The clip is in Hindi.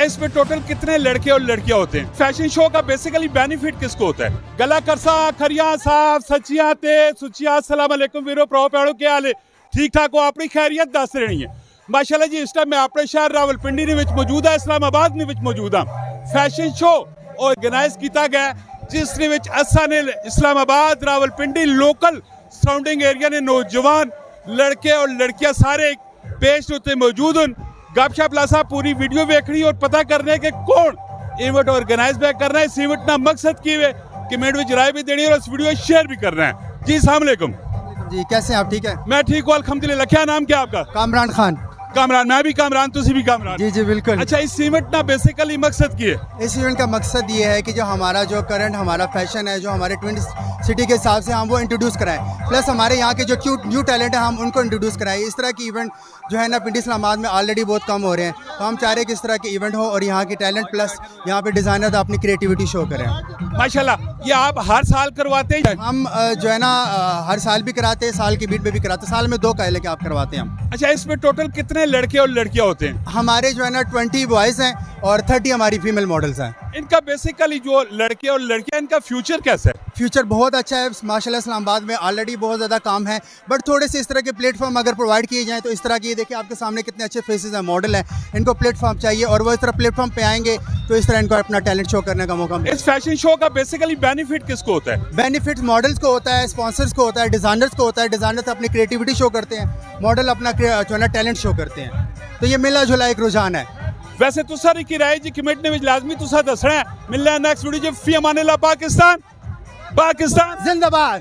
इसमें टोटल कितने लड़के और लड़कियां होते हैं? फैशन शो का बेसिकली बेनिफिट किसको होता है? गला करसा खरिया साहब सचिया ते सुचिया अस्सलाम वालेकुम वीरो प्रो पैड़ो क्या हाल है? ठीक ठाक हो? अपनी खैरियत दस रही है माशाल्लाह जी। इस टाइम मैं अपने शहर रावलपिंडी ਦੇ ਵਿੱਚ ਮੌਜੂਦ ਹਾਂ, इस्लामाबाद ਦੇ ਵਿੱਚ ਮੌਜੂਦ ਹਾਂ। फैशन शो ऑर्गेनाइज किया गया जिस ਦੇ ਵਿੱਚ ਅਸਾਂ ਨੇ Islamabad Rawalpindi local surrounding area ने नौजवान लड़के और लड़कियां सारे पेश उत्ते मौजूद हैं। गपशप लासा पूरी वीडियो देखनी और पता करने के कौन इवेंट ऑर्गेनाइज करना है, इस इवेंट का मकसद की है कमेंट में राय भी देनी है और इस वीडियो शेयर भी करना है। जी अस्सलाम वालेकुम जी, कैसे हैं आप? ठीक है, मैं ठीक हूँ अल्हम्दुलिल्लाह। क्या नाम क्या आपका? कामरान खान। कामरान, मैं भी कामरान, तुसी भी कामरान? जी जी बिल्कुल। अच्छा, इस इवेंट ना बेसिकली मकसद की है? इस इवेंट का मकसद ये है कि जो हमारा जो करंट हमारा फैशन है, जो हमारे ट्विन सिटी के हिसाब से हम वो इंट्रोड्यूस कराएं, प्लस हमारे यहाँ के जो न्यू टैलेंट है हम उनको इंट्रोड्यूस कराएं। इस तरह की इवेंट जो है ना पिंडी इस्लामाबाद में ऑलरेडी बहुत कम हो रहे हैं, तो हम चाह रहे हैं कि इस तरह के इवेंट हो और यहाँ की टैलेंट प्लस यहाँ पे डिज़ाइनर अपनी क्रिएटिविटी शो करें। माशाल्लाह, ये आप हर साल करवाते हैं? हम जो है ना हर साल भी कराते हैं, साल के बीच में भी कराते हैं, साल में 2 कायले के आप करवाते हैं हम। अच्छा, इसमें टोटल कितने लड़के और लड़कियां होते हैं? हमारे जो है ना 20 बॉयज़ हैं और 30 हमारी फीमेल मॉडल्स हैं। इनका बेसिकली जो लड़के और लड़कियां, इनका फ्यूचर कैसा है? फ्यूचर बहुत अच्छा है माशाल्लाह। इस्लामाबाद में ऑलरेडी बहुत ज़्यादा काम है, बट थोड़े से इस तरह के प्लेटफॉर्म अगर प्रोवाइड किए जाएँ तो इस तरह की, देखिए आपके सामने कितने अच्छे फेसेस हैं, मॉडल हैं, इनको प्लेटफॉर्म चाहिए और वो इस तरह प्लेटफॉर्म पे आएंगे तो इस तरह इनको अपना टैलेंट शो करने का मौका मिलेगा। इस फैशन शो का बेसिकली बेनिफिट किसको होता है? बेनिफिट मॉडल्स को होता है, स्पॉन्सर्स को होता है, डिज़ाइनर्स को होता है। डिज़ाइनर्स अपनी क्रिएटिविटी शो करते हैं, मॉडल अपना जो है ना टैलेंट शो करते हैं, तो ये मिला जुला एक रुझान है। वैसे तुसा की राय जी कमेंट ने लाजमी तुसा दसना है। मिलना है नेक्स्ट वीडियो। फी अमानिल्लाह। पाकिस्तान जिंदाबाद।